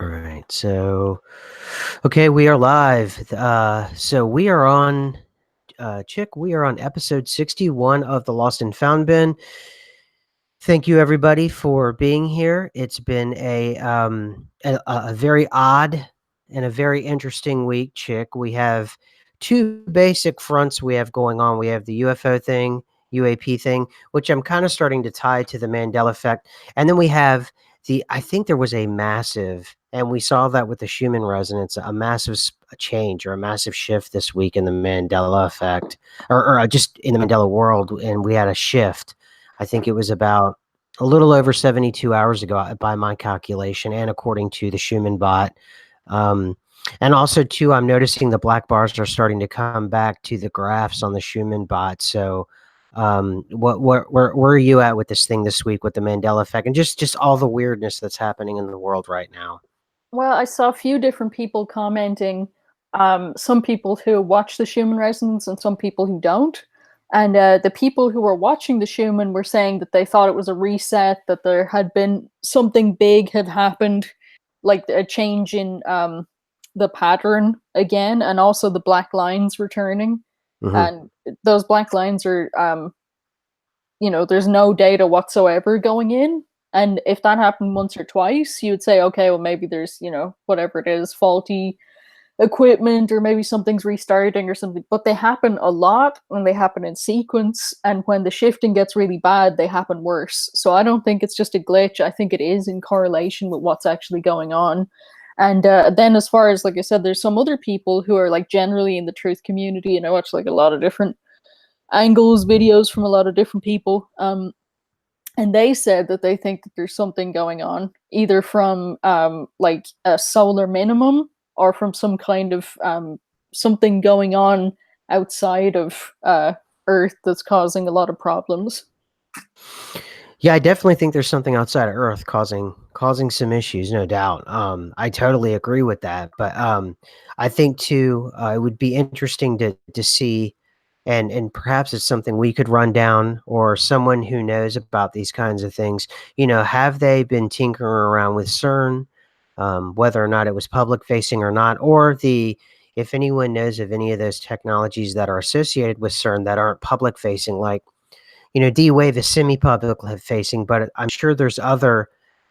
All right. So, okay, we are live. So we are on, Chick. We are on episode 61 of the Lost and Found Bin. Thank you, everybody, for being here. It's been a very odd and a very interesting week, Chick. We have two basic fronts we have going on. We have the UFO thing, UAP thing, which I'm kind of starting to tie to the Mandela Effect, and then we have I think there was a massive, and we saw that with the Schumann resonance, a massive change or a massive shift this week in the Mandela Effect, or just in the Mandela world, and we had a shift. I think it was about a little over 72 hours ago by my calculation and according to the Schumann bot. Um, and also, too, I'm noticing the black bars are starting to come back to the graphs on the Schumann bot. So, where are you at with this thing this week with the Mandela Effect and just all the weirdness that's happening in the world right now? Well, I saw a few different people commenting. Some people who watch the Schumann resonance and some people who don't. And the people who were watching the Schumann were saying that they thought it was a reset, that there had been something big had happened, like a change in the pattern again, and also the black lines returning. Hmm. And those black lines are, there's no data whatsoever going in. And if that happened once or twice, you would say, okay, well, maybe there's, whatever it is, faulty equipment, or maybe something's restarting or something. But they happen a lot when they happen in sequence. And when the shifting gets really bad, they happen worse. So I don't think it's just a glitch. I think it is in correlation with what's actually going on. And then, as far as, like I said, there's some other people who are like generally in the truth community, and I watch like a lot of different angles, videos from a lot of different people. And they said that they think that there's something going on, either from like a solar minimum or from some kind of something going on outside of Earth that's causing a lot of problems. Yeah, I definitely think there's something outside of Earth causing some issues, no doubt. I totally agree with that, but I think too it would be interesting to see, and perhaps it's something we could run down, or someone who knows about these kinds of things. Have they been tinkering around with CERN, whether or not it was public facing or not, or if anyone knows of any of those technologies that are associated with CERN that aren't public facing, like D-Wave is semi-public facing, but I'm sure there's other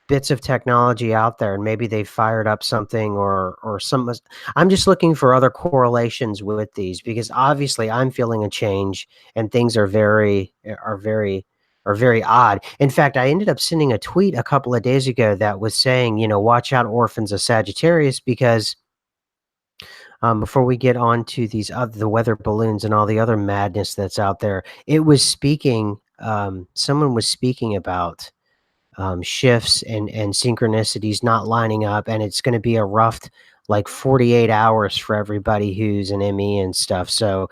bits of technology out there, and maybe they fired up something or some. I'm just looking for other correlations with these, because obviously I'm feeling a change and things are very odd. In fact, I ended up sending a tweet a couple of days ago that was saying, watch out, orphans of Sagittarius, because before we get on to the weather balloons and all the other madness that's out there, it was speaking. Someone was speaking about shifts and synchronicities not lining up, and it's going to be a rough, like 48 hours for everybody who's an ME and stuff. So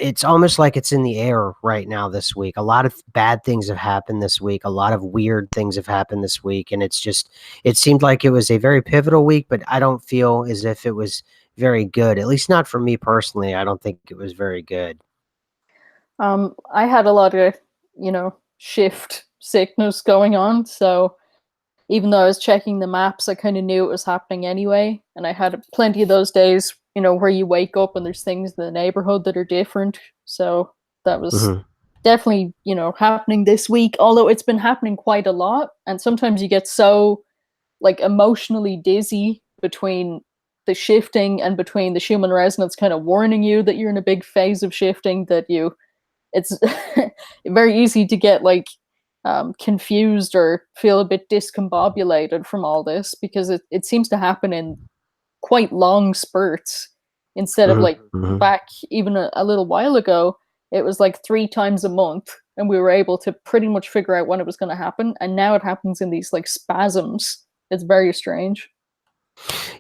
it's almost like it's in the air right now this week. A lot of bad things have happened this week. A lot of weird things have happened this week, and it seemed like it was a very pivotal week, but I don't feel as if it was very good. At least not for me personally. I don't think it was very good. I had a lot of, shift sickness going on. So even though I was checking the maps, I kind of knew it was happening anyway. And I had plenty of those days, where you wake up and there's things in the neighborhood that are different. So that was Hmm. definitely, happening this week, although it's been happening quite a lot. And sometimes you get so like emotionally dizzy between the shifting and between the Schumann resonance kind of warning you that you're in a big phase of shifting, that it's very easy to get like confused or feel a bit discombobulated from all this, because it seems to happen in quite long spurts instead of Hmm. like Hmm. back even a little while ago. It was like 3 times a month and we were able to pretty much figure out when it was going to happen, and now it happens in these like spasms. It's very strange.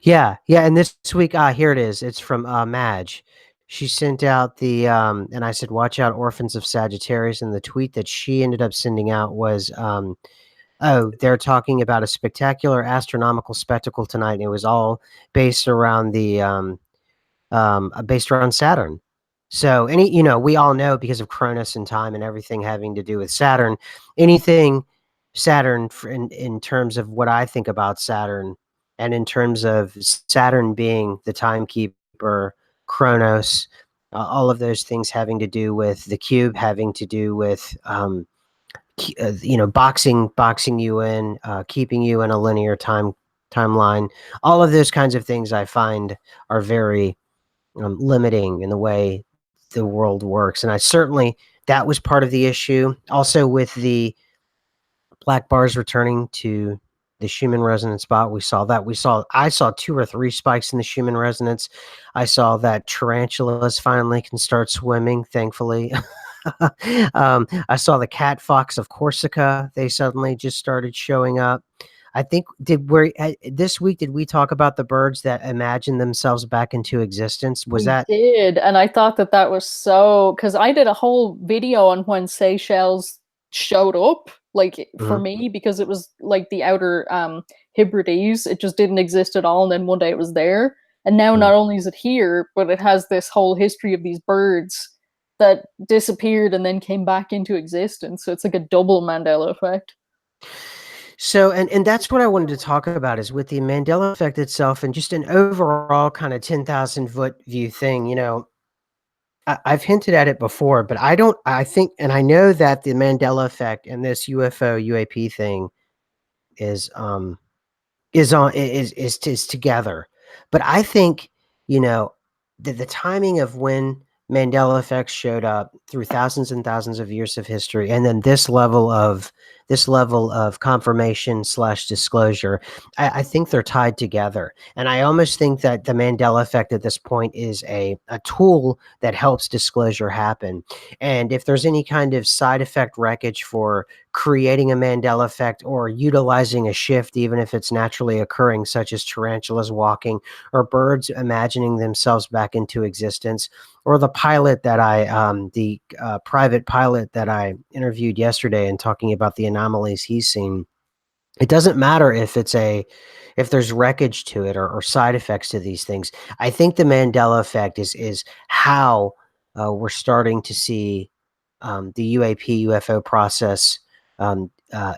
Yeah, yeah, and this week, here it is. It's from Madge. She sent out and I said, "Watch out, orphans of Sagittarius." And the tweet that she ended up sending out was, "Oh, they're talking about a spectacular astronomical spectacle tonight." And it was all based around based around Saturn. So we all know, because of Cronus and time and everything having to do with Saturn, anything Saturn in terms of what I think about Saturn. and in terms of Saturn being the timekeeper, Chronos, all of those things having to do with the cube, having to do with boxing you in, keeping you in a linear timeline. All of those kinds of things I find are very limiting in the way the world works, and I certainly that was part of the issue. Also, with the black bars returning to the Schumann resonance spot, we saw that. I saw 2 or 3 spikes in the Schumann resonance. I saw that tarantulas finally can start swimming, thankfully. I saw the cat fox of Corsica. They suddenly just started showing up. I think this week did we talk about the birds that imagine themselves back into existence? Was We that did, and I thought that that was so because I did a whole video on when Seychelles showed up, like for Mhm, me, because it was like the outer Hebrides. It just didn't exist at all, and then one day it was there. And now mhm. not only is it here, but it has this whole history of these birds that disappeared and then came back into existence. So it's like a double Mandela effect. So, and that's what I wanted to talk about is with the Mandela effect itself and just an overall kind of 10,000-foot view thing. I've hinted at it before, but I think, and I know that the Mandela effect and this UFO UAP thing is, is together. But I think, you know, the timing of when Mandela effects showed up through thousands and thousands of years of history, and then this level of confirmation slash disclosure, I think they're tied together. And I almost think that the Mandela effect at this point is a tool that helps disclosure happen. And if there's any kind of side effect wreckage for creating a Mandela effect or utilizing a shift, even if it's naturally occurring, such as tarantulas walking or birds imagining themselves back into existence, or the private pilot that I interviewed yesterday and talking about the anomalies he's seen. It doesn't matter if there's wreckage to it or side effects to these things. I think the Mandela effect is how we're starting to see the UAP UFO process um, uh,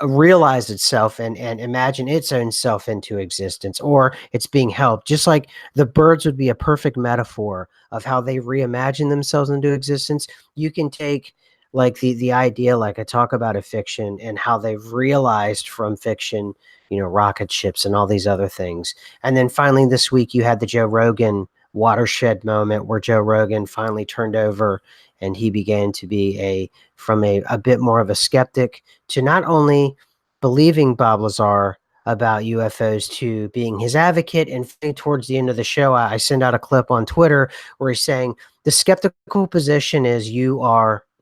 realize itself and imagine its own self into existence, or it's being helped. Just like the birds would be a perfect metaphor of how they reimagine themselves into existence. You can take like the idea, like I talk about a fiction and how they've realized from fiction, rocket ships and all these other things. And then finally this week you had the Joe Rogan watershed moment where Joe Rogan finally turned over and he began to be from a bit more of a skeptic to not only believing Bob Lazar about UFOs to being his advocate. And towards the end of the show, I send out a clip on Twitter where he's saying the skeptical position is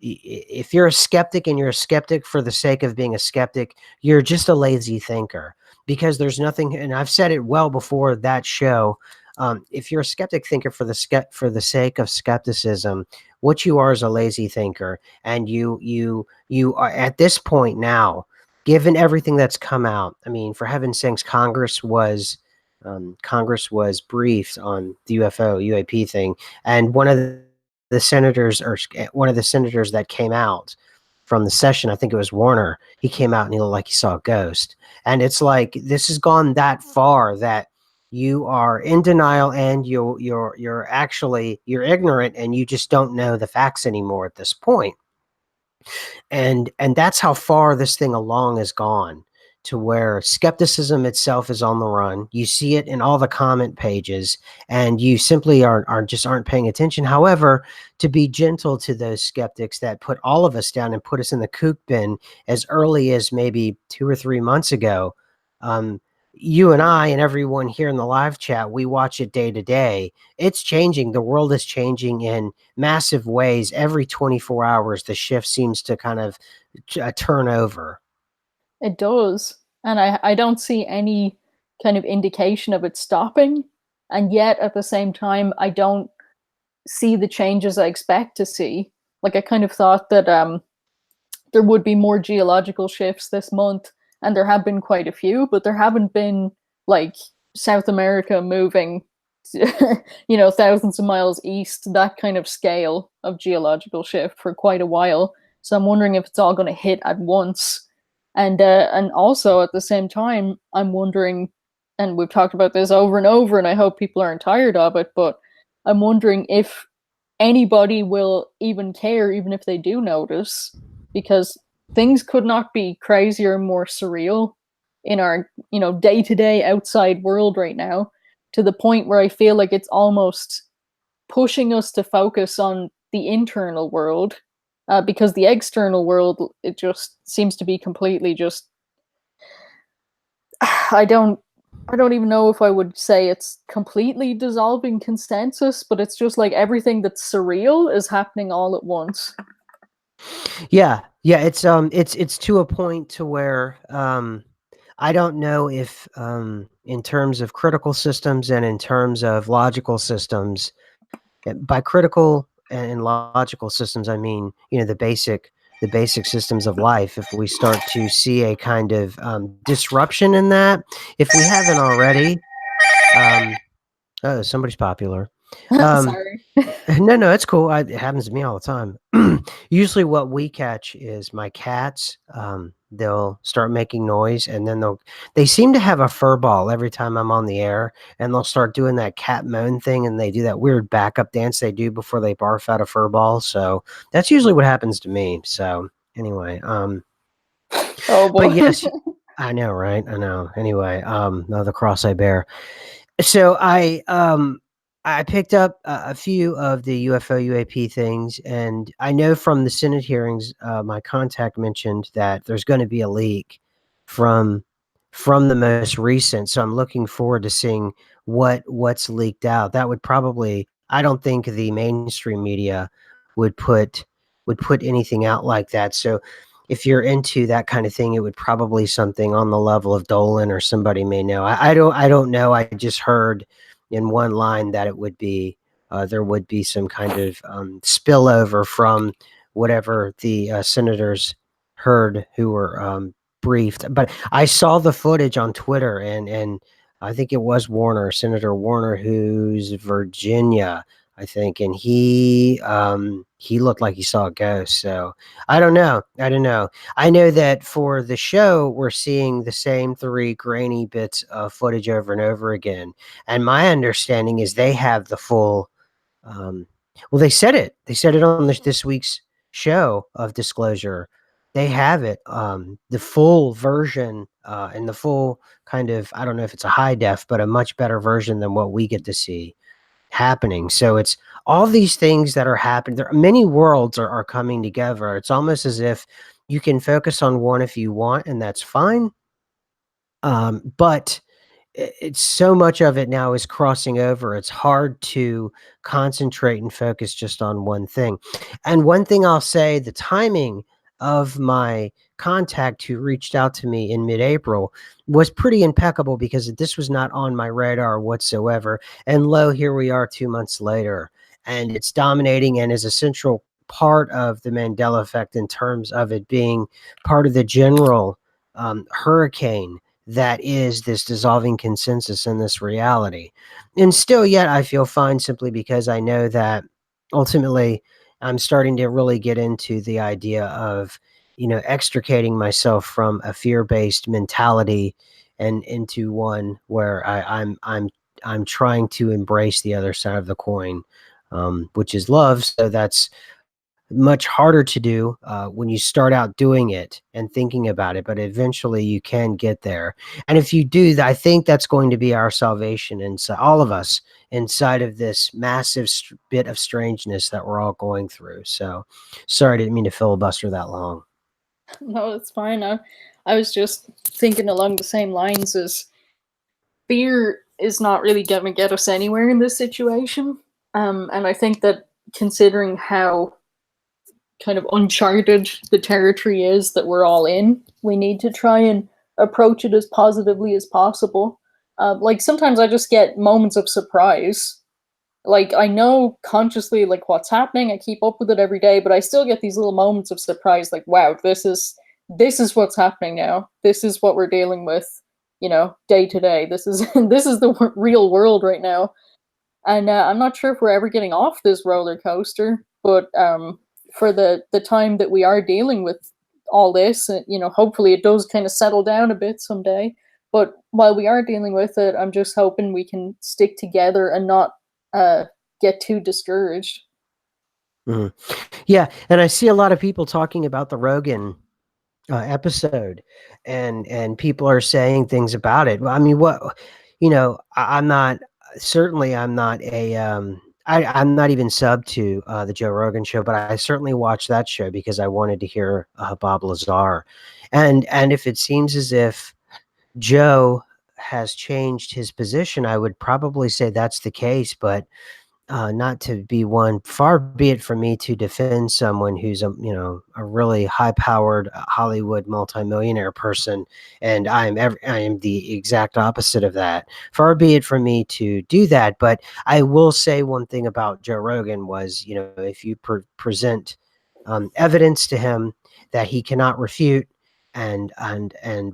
if you're a skeptic and you're a skeptic for the sake of being a skeptic, you're just a lazy thinker because there's nothing. And I've said it well before that show. If you're a skeptic thinker for the sake of skepticism, what you are is a lazy thinker, and you are at this point now, given everything that's come out. I mean, for heaven's sakes, Congress was briefed on the UFO UAP thing, and one of the senators that came out from the session, I think it was Warner. He came out and he looked like he saw a ghost, and it's like this has gone that far that you are in denial and you're ignorant and you just don't know the facts anymore at this point. And that's how far this thing along has gone, to where skepticism itself is on the run. You see it in all the comment pages, and you simply aren't paying attention. However, to be gentle to those skeptics that put all of us down and put us in the kook bin as early as maybe 2 or 3 months ago, um, you and I and everyone here in the live chat, we watch it day to day. It's changing. The world is changing in massive ways. Every 24 hours, the shift seems to kind of turn over. It does. And I don't see any kind of indication of it stopping. And yet at the same time, I don't see the changes I expect to see. Like I kind of thought that there would be more geological shifts this month, and there have been quite a few, but there haven't been like South America moving, thousands of miles east, that kind of scale of geological shift for quite a while. So I'm wondering if it's all going to hit at once, and also at the same time, I'm wondering and we've talked about this over and over, and I hope people aren't tired of it, but I'm wondering if anybody will even care, even if they do notice, because things could not be crazier and more surreal in our, day-to-day outside world right now, to the point where I feel like it's almost pushing us to focus on the internal world, because the external world, it just seems to be completely just I don't I don't even know if I would say it's completely dissolving consensus, but it's just like everything that's surreal is happening all at once. Yeah, yeah, it's to a point to where I don't know if in terms of critical systems and in terms of logical systems, by critical and logical systems, I mean, the basic systems of life. If we start to see a kind of disruption in that, if we haven't already, um, oh, somebody's popular. Um, Sorry. no, no, it's cool. It happens to me all the time. Usually, what we catch is my cats. They'll start making noise, and then they seem to have a fur ball every time I'm on the air, and they'll start doing that cat moan thing, and they do that weird backup dance they do before they barf out a fur ball. So that's usually what happens to me. So anyway, Oh but boy. yes, I know, right? I know. Anyway, no, the cross I bear. So I picked up a few of the UFO UAP things, and I know from the Senate hearings, my contact mentioned that there's going to be a leak from from the most recent. So I'm looking forward to seeing what's leaked out. That would probably I don't think the mainstream media would put would put anything out like that. So if you're into that kind of thing, it would probably something on the level of Dolan or somebody may know. I don't know. I just heard in one line that it would be there would be some kind of spillover from whatever the senators heard who were briefed. But I saw the footage on Twitter, and I think it was Warner, Senator Warner, who's Virginia, I think, and he looked like he saw a ghost. So I don't know. I don't know. I know that for the show, we're seeing the same three grainy bits of footage over and over again. And my understanding is they have the full. Um, well, they said it. They said it on this week's show of Disclosure. They have it, the full version, and the full kind of. I don't know if it's a high def, but a much better version than what we get to see happening. So it's all these things that are happening. There are many worlds are coming together. It's almost as if you can focus on one if you want, and that's fine. But it's so much of it now is crossing over. It's hard to concentrate and focus just on one thing. And one thing I'll say, the timing of my contact who reached out to me in mid-April was pretty impeccable because this was not on my radar whatsoever. And lo, here we are 2 months later, and it's dominating and is a central part of the Mandela effect in terms of it being part of the general hurricane that is this dissolving consensus in this reality. And still yet I feel fine simply because I know that ultimately I'm starting to really get into the idea of, extricating myself from a fear-based mentality and into one where I'm trying to embrace the other side of the coin, which is love. So that's much harder to do when you start out doing it and thinking about it, but eventually you can get there. And if you do, I think that's going to be our salvation inside all of us inside of this massive bit of strangeness that we're all going through. So, sorry, I didn't mean to filibuster that long. No, it's fine. I was just thinking along the same lines as fear is not really going to get us anywhere in this situation. And I think that considering how kind of uncharted the territory is that we're all in, we need to try and approach it as positively as possible. Like sometimes I just get moments of surprise. Like I know consciously like what's happening, I keep up with it every day, but I still get these little moments of surprise. Like, wow, this is what's happening now. This is what we're dealing with, day to day. This is this is the real world right now. And I'm not sure if we're ever getting off this roller coaster, but for the time that we are dealing with all this, hopefully it does kind of settle down a bit someday. But while we are dealing with it, I'm just hoping we can stick together and not get too discouraged. Mhm. Yeah, and I see a lot of people talking about the Rogan episode, and people are saying things about it. Well, I mean, I'm not, certainly I'm not a I'm not even sub to the Joe Rogan show, but I certainly watched that show because I wanted to hear Bob Lazar, and if it seems as if Joe has changed his position, I would probably say that's the case, but not to be one, far be it from me to defend someone who's a really high powered Hollywood multimillionaire person, and I am the exact opposite of that. Far be it from me to do that, but I will say one thing about Joe Rogan was, if you present evidence to him that he cannot refute, and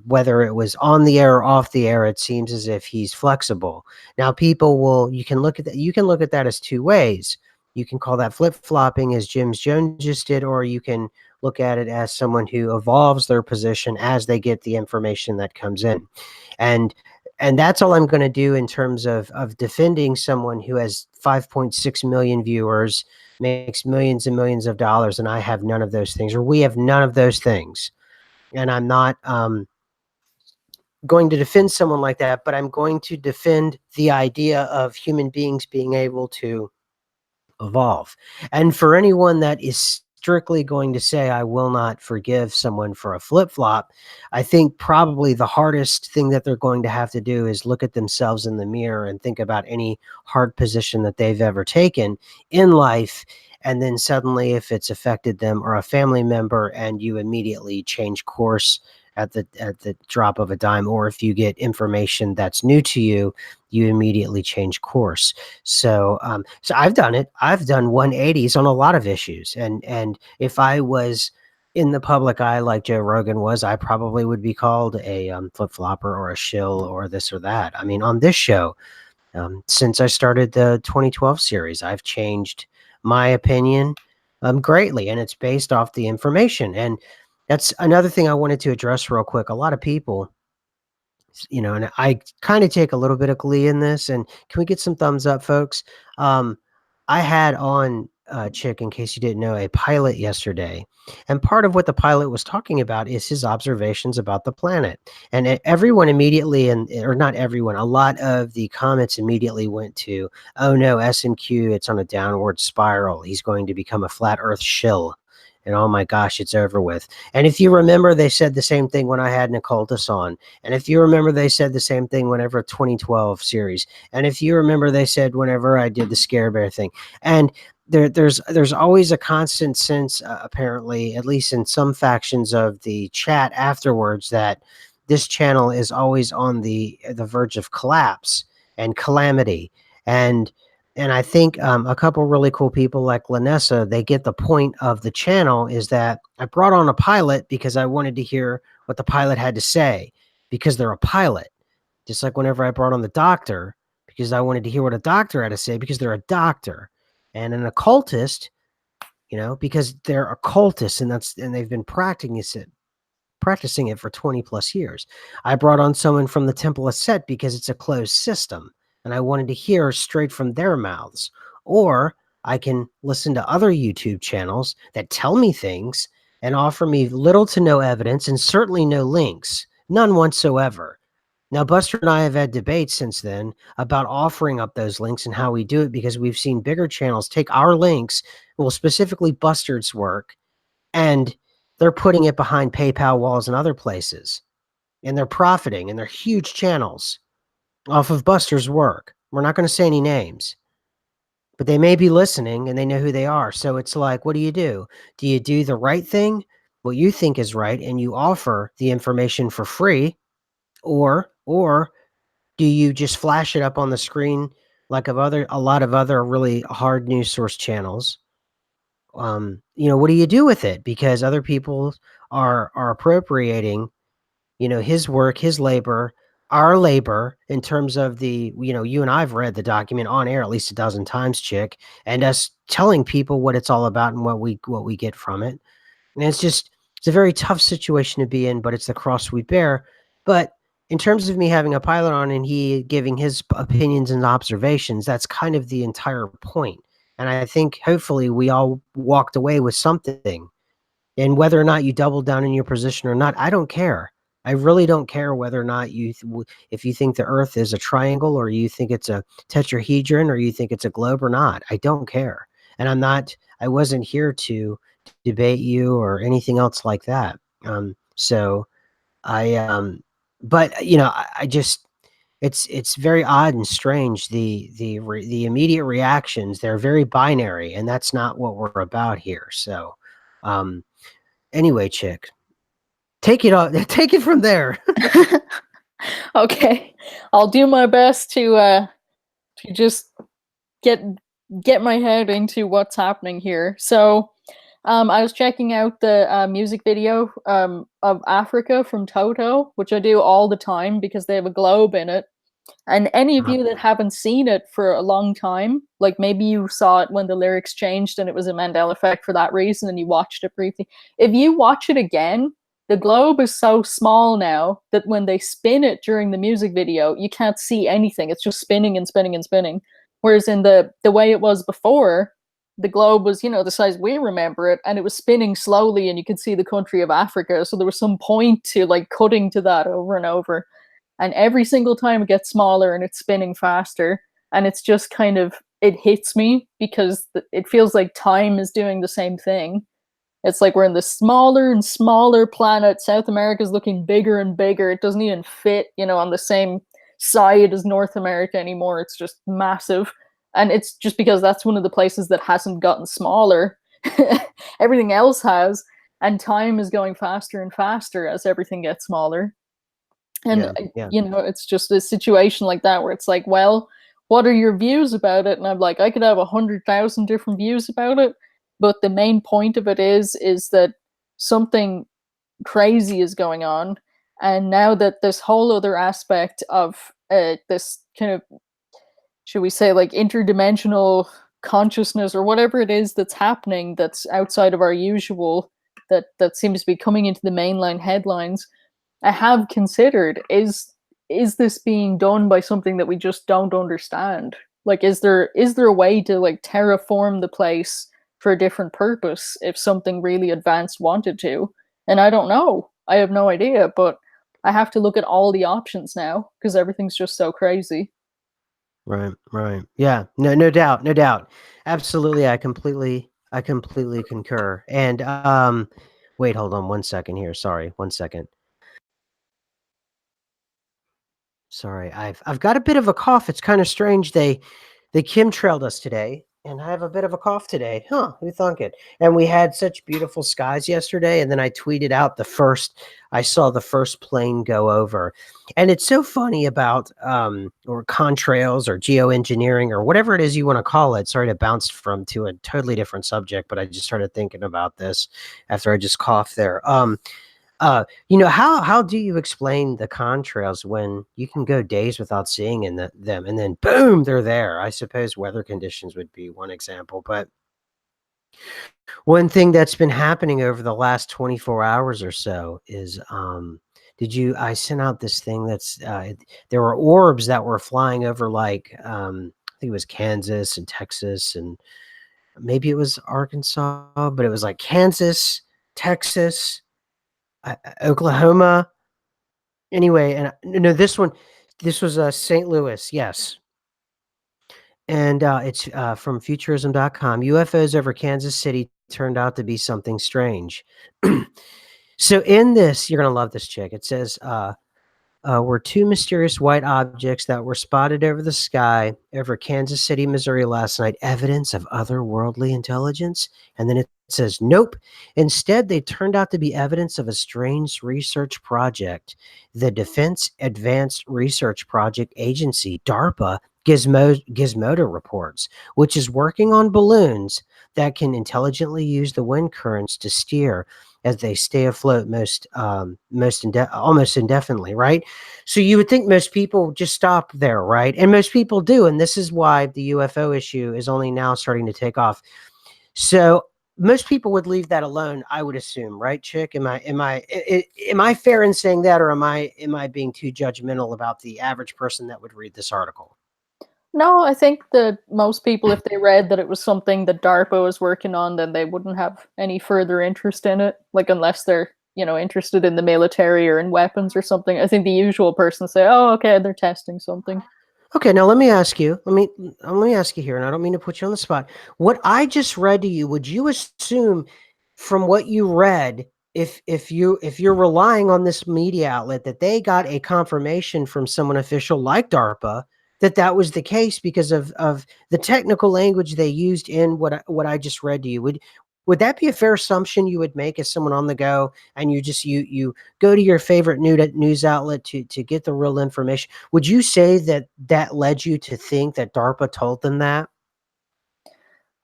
whether it was on the air or off the air, it seems as if he's flexible. Now, people will you can look at that as two ways. You can call that flip-flopping, as James Jones just did, or you can look at it as someone who evolves their position as they get the information that comes in. And and that's all I'm going to do in terms of defending someone who has 5.6 million viewers, makes millions and millions of dollars, and I have none of those things, or we have none of those things. And I'm not going to defend someone like that, but I'm going to defend the idea of human beings being able to evolve. And for anyone that is strictly going to say, I will not forgive someone for a flip flop, I think probably the hardest thing that they're going to have to do is look at themselves in the mirror and think about any hard position that they've ever taken in life. And then suddenly, if it's affected them or a family member, and you immediately change course at the drop of a dime, or if you get information that's new to you, you immediately change course. So I've done it. I've done 180s on a lot of issues, and if I was in the public eye like Joe Rogan was, I probably would be called a flip flopper or a shill or this or that. I mean, on this show, since I started the 2012 series, I've changed my opinion greatly, and it's based off the information. And that's another thing I wanted to address real quick. A lot of people, and I kind of take a little bit of glee in this. And can we get some thumbs up, folks? I had on Chick, in case you didn't know, a pilot yesterday, and part of what the pilot was talking about is his observations about the planet. And everyone immediately, or not everyone, a lot of the comments immediately went to, "Oh no, SMQ, it's on a downward spiral. He's going to become a flat Earth shill." And oh my gosh, it's over with. And if you remember, they said the same thing when I had an occultist on. And if you remember, they said the same thing whenever 2012 series. And if you remember, they said whenever I did the Scare Bear thing. And there's always a constant sense, apparently, at least in some factions of the chat afterwards, that this channel is always on the verge of collapse and calamity. And I think a couple really cool people like Lanessa, they get the point of the channel is that I brought on a pilot because I wanted to hear what the pilot had to say, because they're a pilot. Just like whenever I brought on the doctor, because I wanted to hear what a doctor had to say, because they're a doctor. And an occultist, because they're occultists, and they've been practicing it for 20 plus years. I brought on someone from the Temple of Set because it's a closed system, and I wanted to hear straight from their mouths. Or I can listen to other YouTube channels that tell me things and offer me little to no evidence, and certainly no links, none whatsoever. Now, Buster and I have had debates since then about offering up those links and how we do it, because we've seen bigger channels take our links, well, specifically Bustard's work, and they're putting it behind PayPal walls and other places, and they're profiting, and they're huge channels off of Buster's work. We're not going to say any names, but they may be listening and they know who they are. So it's like, what do you do? Do you do the right thing, what you think is right, and you offer the information for free, or do you just flash it up on the screen like a lot of other really hard news source channels? What do you do with it? Because other people are appropriating, his work, his labor, our labor, in terms of you and I've read the document on air at least a dozen times, Chick, and us telling people what it's all about and what we get from it. And it's a very tough situation to be in, but it's the cross we bear. But in terms of me having a pilot on and he giving his opinions and observations, that's kind of the entire point. And I think hopefully we all walked away with something. And whether or not you double down in your position or not, I don't care. I really don't care whether or not if you think the Earth is a triangle or you think it's a tetrahedron or you think it's a globe or not. I don't care. And I wasn't here to debate you or anything else like that. So but I just, it's very odd and strange. The immediate reactions, they're very binary, and that's not what we're about here. So, anyway, chick, take it on, take it from there. Okay, I'll do my best to just get my head into what's happening here. So, I was checking out the music video of Africa from Toto, which I do all the time because they have a globe in it. And any of you that haven't seen it for a long time, like maybe you saw it when the lyrics changed and it was a Mandela Effect for that reason and you watched it briefly. If you watch it again, the globe is so small now that when they spin it during the music video, you can't see anything. It's just spinning and spinning and spinning. Whereas in the way it was before, the globe was, the size we remember it, and it was spinning slowly and you could see the country of Africa. So there was some point to like cutting to that over and over. And every single time it gets smaller and it's spinning faster. And it's just kind of, it hits me because it feels like time is doing the same thing. It's like we're in this smaller and smaller planet. South America is looking bigger and bigger. It doesn't even fit, on the same side as North America anymore. It's just massive. And it's just because that's one of the places that hasn't gotten smaller. Everything else has. And time is going faster and faster as everything gets smaller. And, Yeah. it's just a situation like that where it's like, well, what are your views about it? And I'm like, I could have 100,000 different views about it. But the main point of it is that something crazy is going on. And now that this whole other aspect of this kind of, should we say, like interdimensional consciousness or whatever it is that's happening that's outside of our usual, that seems to be coming into the mainline headlines, I have considered, is this being done by something that we just don't understand? Like, is there a way to like terraform the place for a different purpose if something really advanced wanted to? And I don't know. I have no idea, but I have to look at all the options now because everything's just so crazy. Right. Yeah. No doubt. Absolutely. I completely concur. And wait, hold on 1 second here. Sorry, 1 second. Sorry, I've got a bit of a cough. It's kind of strange. They chemtrailed us today, and I have a bit of a cough today. Huh? Who thunk it? And we had such beautiful skies yesterday, and then I tweeted out I saw the first plane go over, and it's so funny about or contrails or geoengineering or whatever it is you want to call it. Sorry to bounce to a totally different subject, but I just started thinking about this after I just coughed there. How do you explain the contrails when you can go days without seeing them and then boom, they're there? I suppose weather conditions would be one example, but one thing that's been happening over the last 24 hours or so is I sent out this thing there were orbs that were flying over like I think it was Kansas and Texas and maybe it was Arkansas, but it was like Kansas, Texas, Oklahoma. Anyway, and no, this was St. Louis, yes. And it's from futurism.com. UFOs over Kansas City turned out to be something strange. So in this, you're going to love this, chick. It says, were two mysterious white objects that were spotted over the sky over Kansas City, Missouri last night, evidence of otherworldly intelligence? And then it says, nope. Instead, they turned out to be evidence of a strange research project. The Defense Advanced Research Project Agency, DARPA, Gizmodo reports, which is working on balloons that can intelligently use the wind currents to steer as they stay afloat almost indefinitely, right? So you would think most people just stop there, right? And most people do, and this is why the UFO issue is only now starting to take off. So most people would leave that alone, I would assume, right, Chick? Am I fair in saying that, or am I being too judgmental about the average person that would read this article? No, I think that most people, if they read that it was something that DARPA was working on, then they wouldn't have any further interest in it. Like unless they're, interested in the military or in weapons or something. I think the usual person say, "Oh, okay, they're testing something." Okay, now let me ask you. Let me ask you here, and I don't mean to put you on the spot. What I just read to you, would you assume from what you read, if you're relying on this media outlet that they got a confirmation from someone official like DARPA that that was the case because of the technical language they used in what I just read to you? Would that be a fair assumption you would make as someone on the go, and you go to your favorite news outlet to get the real information? Would you say that that led you to think that DARPA told them that?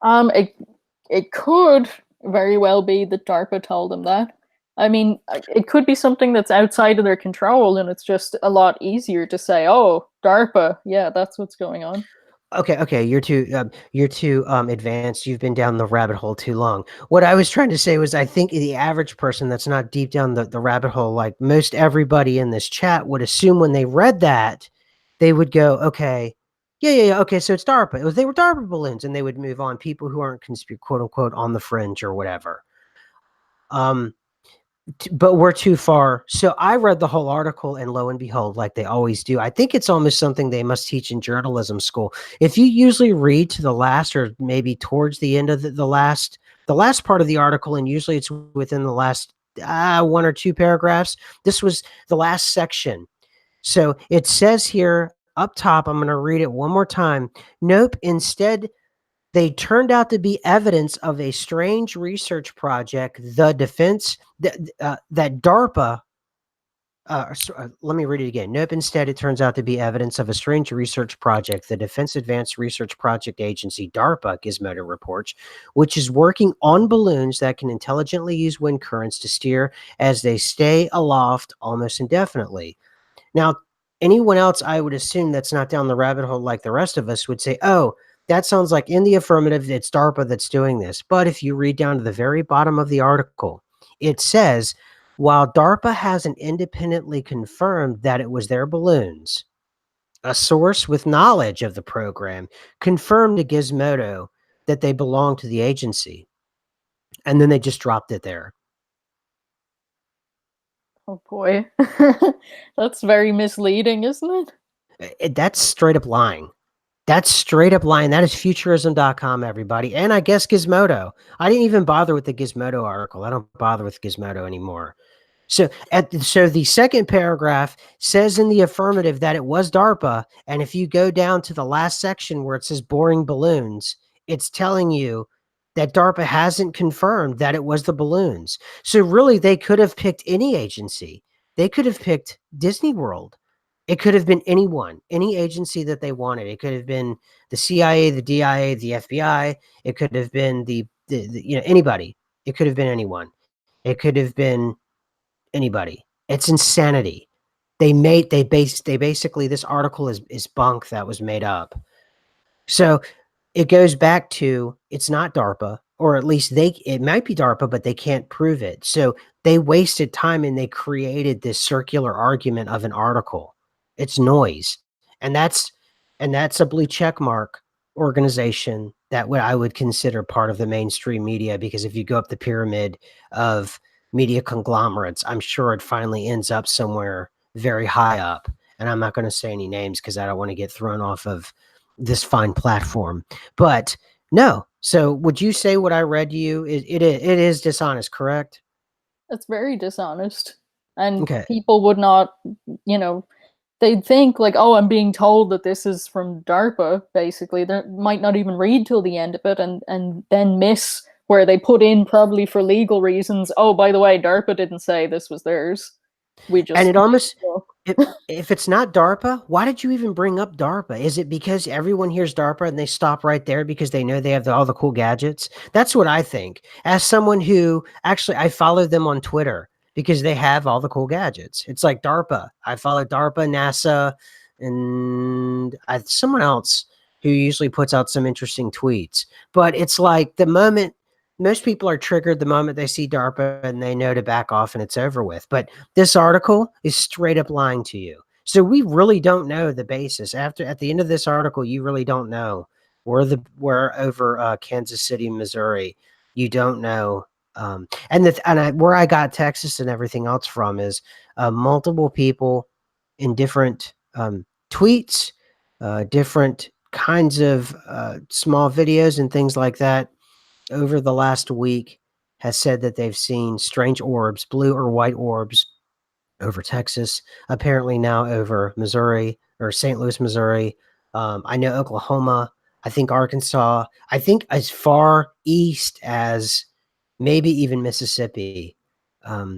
It could very well be that DARPA told them that. I mean, it could be something that's outside of their control, and it's just a lot easier to say, "Oh, DARPA, yeah, that's what's going on." Okay, you're too advanced. You've been down the rabbit hole too long. What I was trying to say was, I think the average person that's not deep down the rabbit hole, like most everybody in this chat, would assume when they read that, they would go, okay, yeah, okay, so it's DARPA. They were DARPA balloons, and they would move on. People who aren't quote unquote on the fringe or whatever. Um, but we're too far. So I read the whole article, and lo and behold, like they always do, I think it's almost something they must teach in journalism school. If you usually read to the last, or maybe towards the end of the last part of the article, and usually it's within the last one or two paragraphs, this was the last section. So it says here up top, I'm going to read it one more time. Nope. Instead, they turned out to be evidence of a strange research project, the defense that DARPA. Let me read it again. Nope. Instead, it turns out to be evidence of a strange research project, the Defense Advanced Research Project Agency, DARPA, Gizmodo reports, which is working on balloons that can intelligently use wind currents to steer as they stay aloft almost indefinitely. Now, anyone else, I would assume, that's not down the rabbit hole like the rest of us would say, oh, that sounds like in the affirmative, it's DARPA that's doing this. But if you read down to the very bottom of the article, it says, while DARPA hasn't independently confirmed that it was their balloons, a source with knowledge of the program confirmed to Gizmodo that they belong to the agency. And then they just dropped it there. Oh boy. That's very misleading, isn't it? That's straight up lying. That's straight up lying. That is futurism.com, everybody. And I guess Gizmodo. I didn't even bother with the Gizmodo article. I don't bother with Gizmodo anymore. So the second paragraph says in the affirmative that it was DARPA. And if you go down to the last section where it says boring balloons, it's telling you that DARPA hasn't confirmed that it was the balloons. So really, they could have picked any agency. They could have picked Disney World. It could have been anyone, any agency that they wanted. It could have been the CIA, the DIA, the FBI. It could have been the anybody. It could have been anyone. It could have been anybody. It's insanity. They basically, this article is bunk that was made up. So it goes back to, it's not DARPA, or at least it might be DARPA, but they can't prove it. So they wasted time and they created this circular argument of an article. It's noise. And that's a blue check mark organization that I would consider part of the mainstream media, because if you go up the pyramid of media conglomerates, I'm sure it finally ends up somewhere very high up. And I'm not going to say any names because I don't want to get thrown off of this fine platform. But no. So would you say what I read to you it is dishonest, correct? It's very dishonest. And Okay. people would not, you know, they'd think like, "Oh, I'm being told that this is from DARPA," basically. They might not even read till the end of it and then miss where they put in, probably for legal reasons, "Oh, by the way, DARPA didn't say this was theirs. We And just it made almost it up." if it's not DARPA, why did you even bring up DARPA? Is it because everyone hears DARPA and they stop right there because they know they have all the cool gadgets? That's what I think. As someone who actually, I follow them on Twitter because they have all the cool gadgets. It's like DARPA. I follow DARPA, NASA, and someone else who usually puts out some interesting tweets. But it's like the moment most people are triggered the moment they see DARPA and they know to back off and it's over with. But this article is straight up lying to you. So we really don't know the basis. After at the end of this article, you really don't know. We're over Kansas City, Missouri. You don't know. Where I got Texas and everything else from is multiple people in different tweets, different kinds of small videos and things like that over the last week has said that they've seen strange orbs, blue or white orbs over Texas, apparently now over Missouri or St. Louis, Missouri. I know Oklahoma, I think Arkansas, I think as far east as maybe even Mississippi.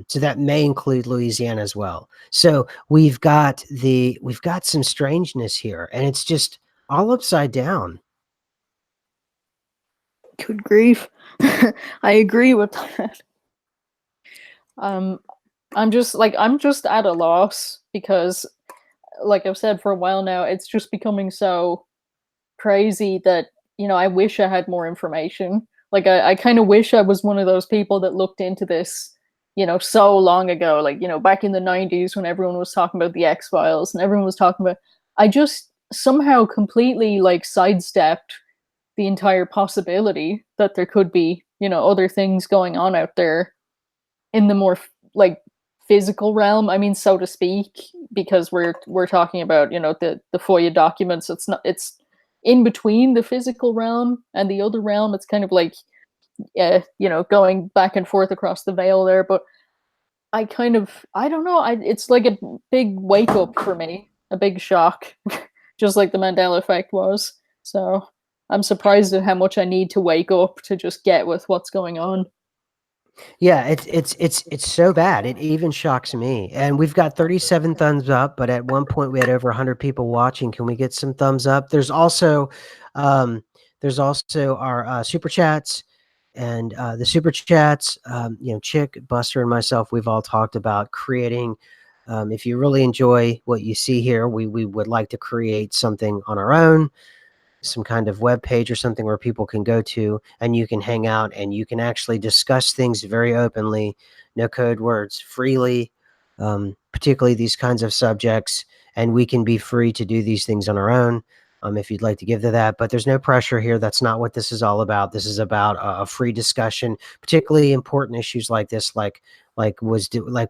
So that may include Louisiana as well. So we've got some strangeness here, and it's just all upside down. Good grief. I agree with that. Um, I'm just at a loss because, like I've said for a while now, it's just becoming so crazy that, I wish I had more information. Like, I kind of wish I was one of those people that looked into this, so long ago, like, back in the 90s when everyone was talking about the X-Files and everyone was talking about, I just somehow completely like sidestepped the entire possibility that there could be, other things going on out there in the more like physical realm. I mean, so to speak, because we're talking about, the FOIA documents. It's in between the physical realm and the other realm. It's kind of like, going back and forth across the veil there. But I don't know. It's like a big wake up for me, a big shock, just like the Mandela Effect was. So I'm surprised at how much I need to wake up to just get with what's going on. Yeah, it's so bad. It even shocks me. And we've got 37 thumbs up, but at one point we had over 100 people watching. Can we get some thumbs up? Um, there's also our super chats, and the super chats. Chick, Buster, and myself, we've all talked about creating. If you really enjoy what you see here, we would like to create something on our own, some kind of web page or something where people can go to and you can hang out and you can actually discuss things very openly, no code words, freely, particularly these kinds of subjects. And we can be free to do these things on our own. If you'd like to give to that, but there's no pressure here. That's not what this is all about. This is about a free discussion, particularly important issues like this, like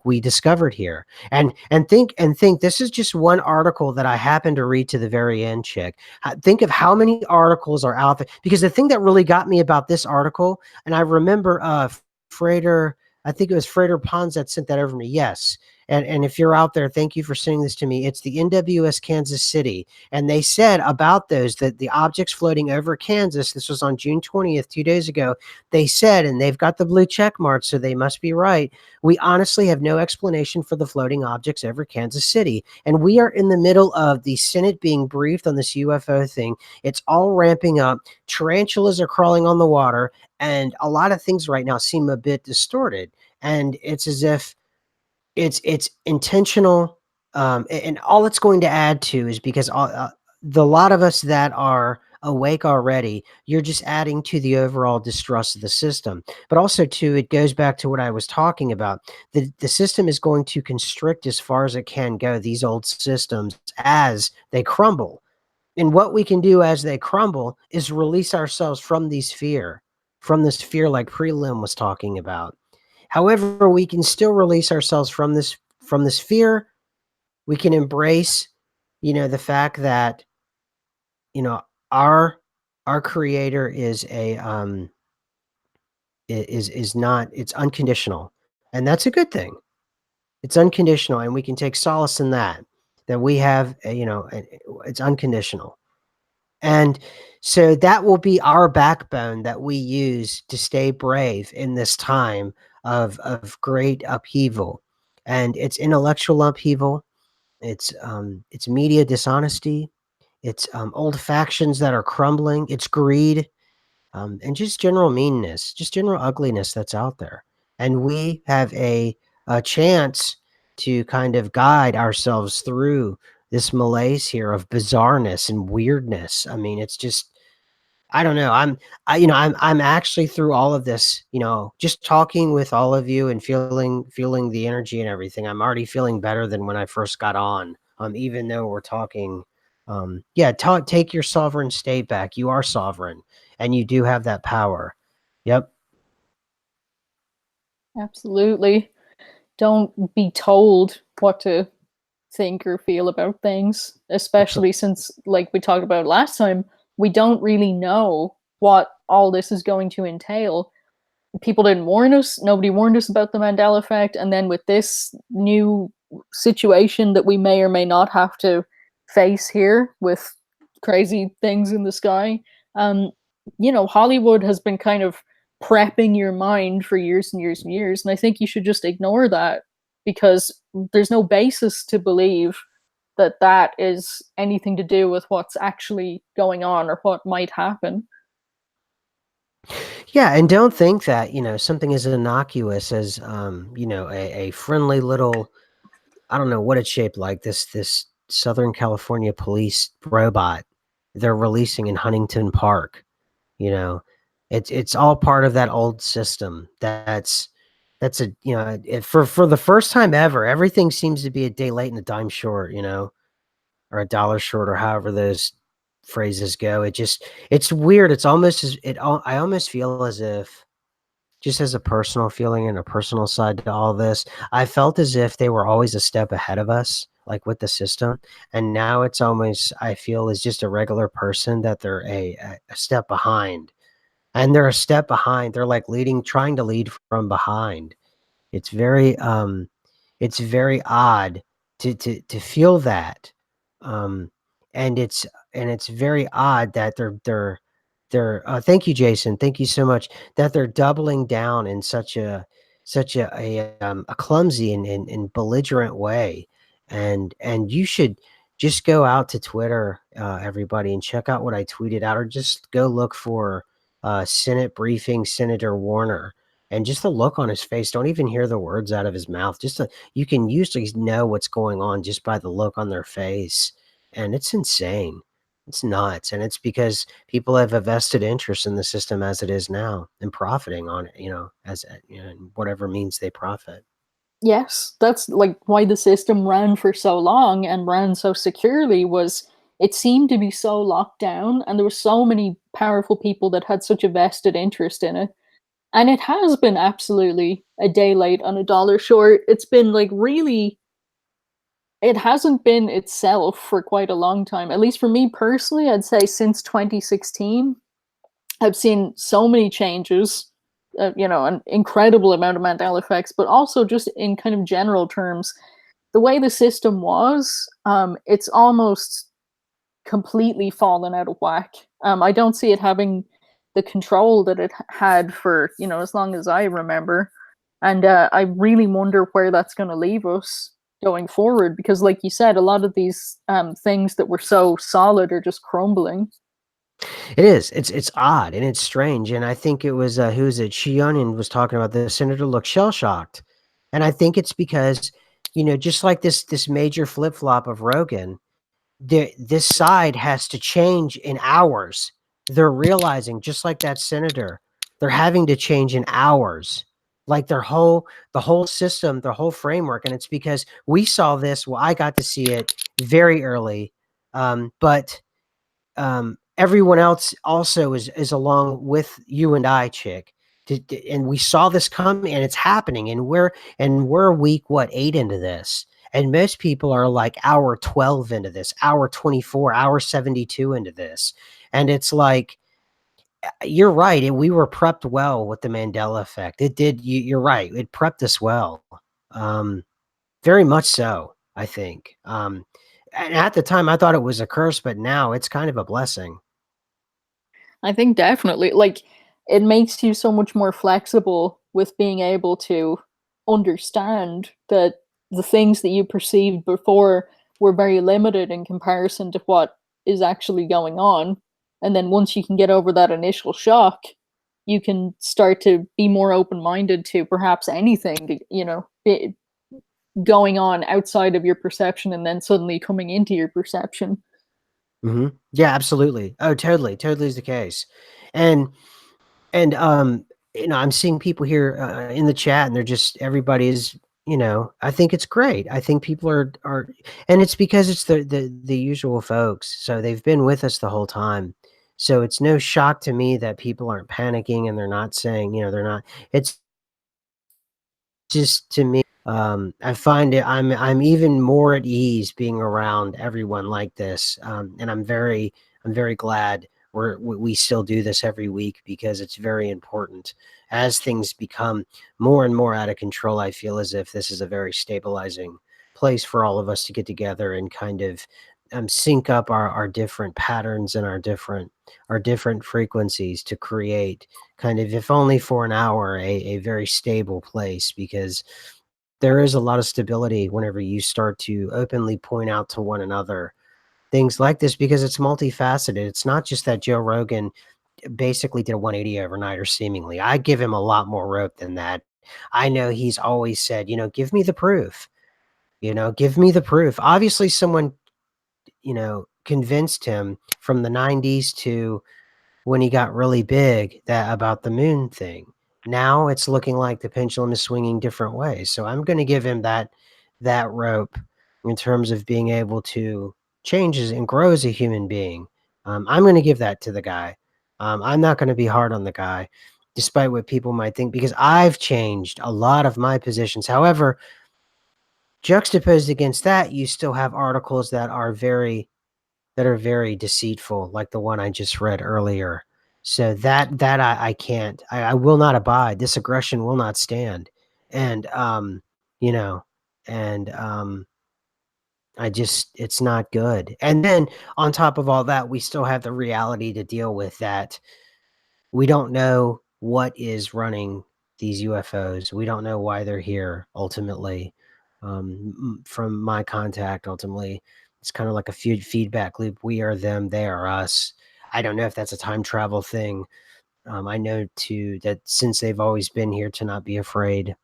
we discovered here. And think this is just one article that I happened to read to the very end, Chick. Think of how many articles are out there, because the thing that really got me about this article, and I remember Frater, I think it was Frater Pons that sent that over to me. Yes. And if you're out there, thank you for sending this to me. It's the NWS Kansas City. And they said about those, that the objects floating over Kansas, this was on June 20th, 2 days ago, they said, and they've got the blue check mark, so they must be right. We honestly have no explanation for the floating objects over Kansas City. And we are in the middle of the Senate being briefed on this UFO thing. It's all ramping up. Tarantulas are crawling on the water. And a lot of things right now seem a bit distorted. And it's as if it's intentional, and all it's going to add to is because the lot of us that are awake already, you're just adding to the overall distrust of the system. But also, too, it goes back to what I was talking about. The system is going to constrict as far as it can go these old systems as they crumble. And what we can do as they crumble is release ourselves from this fear like Prelim was talking about. However, we can still release ourselves from this fear. We can embrace, the fact that, you know, our our creator is a is not it's unconditional. And that's a good thing. It's unconditional, and we can take solace in that we have, it's unconditional. And so that will be our backbone that we use to stay brave in this time of great upheaval. And it's intellectual upheaval, it's media dishonesty, it's old factions that are crumbling, it's greed, and just general meanness, just general ugliness that's out there. And we have a chance to kind of guide ourselves through this malaise here of bizarreness and weirdness. I mean, it's just I don't know. I'm actually through all of this, just talking with all of you and feeling the energy and everything. I'm already feeling better than when I first got on. Even though we're talking, yeah, take your sovereign state back. You are sovereign, and you do have that power. Yep. Absolutely. Don't be told what to think or feel about things, especially since, like we talked about last time, we don't really know what all this is going to entail. People didn't warn us, nobody warned us about the Mandela effect, and then with this new situation that we may or may not have to face here with crazy things in the sky, um, Hollywood has been kind of prepping your mind for years and years and years, and I think you should just ignore that because there's no basis to believe that that is anything to do with what's actually going on or what might happen. Yeah, and don't think that, something as innocuous as, a friendly little, I don't know what it's shaped like, this Southern California police robot they're releasing in Huntington Park, you know? It's all part of that old system that's a for the first time ever, everything seems to be a day late and a dime short, or a dollar short or however those phrases go. It's weird. It's almost as I almost feel as if just as a personal feeling and a personal side to all this, I felt as if they were always a step ahead of us, like with the system. And now it's almost, I feel, as just a regular person that they're a step behind. And they're a step behind. They're like trying to lead from behind. It's very, it's very odd to feel that, um, and it's very odd that they're thank you, Jason, thank you so much, that they're doubling down in such a clumsy and belligerent way, and you should just go out to Twitter, everybody, and check out what I tweeted out, or just go look for, Senate briefing Senator Warner. And just the look on his face, don't even hear the words out of his mouth. You can usually know what's going on just by the look on their face. And it's insane. It's nuts. And it's because people have a vested interest in the system as it is now and profiting on it, as in whatever means they profit. Yes, that's like why the system ran for so long and ran so securely was it seemed to be so locked down and there were so many powerful people that had such a vested interest in it. And it has been absolutely a day late and a dollar short. It's been like really it hasn't been itself for quite a long time. At least for me personally, I'd say since 2016, I've seen so many changes, an incredible amount of Mandela effects, but also just in kind of general terms, the way the system was, it's almost completely fallen out of whack. I don't see it having the control that it had for as long as I remember, and I really wonder where that's going to leave us going forward. Because, like you said, a lot of these things that were so solid are just crumbling. It is. It's odd and it's strange. And I think it was who is it? Shionian was talking about the senator looked shell shocked. And I think it's because, just like this major flip flop of Rogan, this side has to change in hours. They're realizing, just like that senator, they're having to change in hours. Like the whole system, the whole framework. And it's because we saw this. Well, I got to see it very early. But everyone else also is along with you and I, chick. And we saw this come and it's happening. And we're week, what, 8 into this. And most people are like hour 12 into this, hour 24, hour 72 into this. And it's like, you're right. We were prepped well with the Mandela effect. It did. You're right. It prepped us well. Um, very much so, I think. And at the time, I thought it was a curse, but now it's kind of a blessing. I think definitely, like, it makes you so much more flexible with being able to understand that the things that you perceived before were very limited in comparison to what is actually going on. And then once you can get over that initial shock, you can start to be more open-minded to perhaps anything, going on outside of your perception and then suddenly coming into your perception. Yeah, absolutely. Oh, totally is the case. And and I'm seeing people here in the chat, and they're just everybody is, I think it's great. I think people are, and it's because it's the usual folks. So they've been with us the whole time. So it's no shock to me that people aren't panicking and they're not saying, they're not. It's just to me, I find it. I'm even more at ease being around everyone like this, and I'm very glad we still do this every week because it's very important. As things become more and more out of control, I feel as if this is a very stabilizing place for all of us to get together and kind of sync up our different patterns and our different frequencies to create kind of, if only for an hour, a very stable place, because there is a lot of stability whenever you start to openly point out to one another things like this, because it's multifaceted. It's not just that Joe Rogan basically did a 180 overnight, or seemingly. I give him a lot more rope than that. I know he's always said, give me the proof. Give me the proof. Obviously, someone, convinced him from the 90s to when he got really big, that about the moon thing. Now it's looking like the pendulum is swinging different ways. So I'm going to give him that rope in terms of being able to changes and grow as a human being. I'm going to give that to the guy. I'm not going to be hard on the guy, despite what people might think, because I've changed a lot of my positions. However, juxtaposed against that, you still have articles that are very deceitful, like the one I just read earlier. So that I can't, I will not abide. This aggression will not stand. And you know, and I just, it's not good. And then on top of all that, we still have the reality to deal with, that we don't know what is running these UFOs. We don't know why they're here ultimately. From my contact, ultimately, it's kind of like a feedback loop. We are them, they are us. I don't know if that's a time travel thing. I know too that since they've always been here, to not be afraid.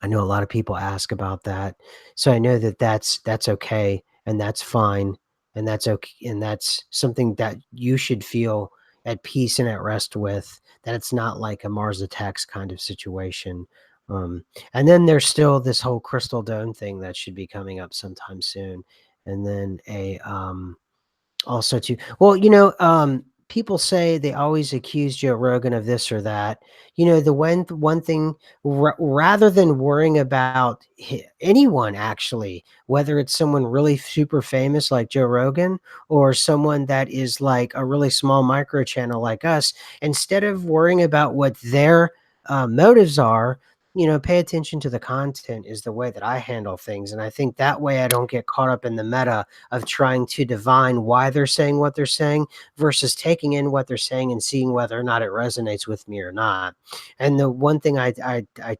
I know a lot of people ask about that. So I know that that's okay, and that's fine, and that's okay, and that's something that you should feel at peace and at rest with, that it's not like a Mars attacks kind of situation. And then there's still this whole crystal dome thing that should be coming up sometime soon. And then also too, well, people say they always accuse Joe Rogan of this or that. The one thing, rather than worrying about anyone, actually, whether it's someone really super famous like Joe Rogan, or someone that is like a really small micro channel like us, instead of worrying about what their motives are, pay attention to the content, is the way that I handle things. And I think that way I don't get caught up in the meta of trying to divine why they're saying what they're saying, versus taking in what they're saying and seeing whether or not it resonates with me or not. And the one thing I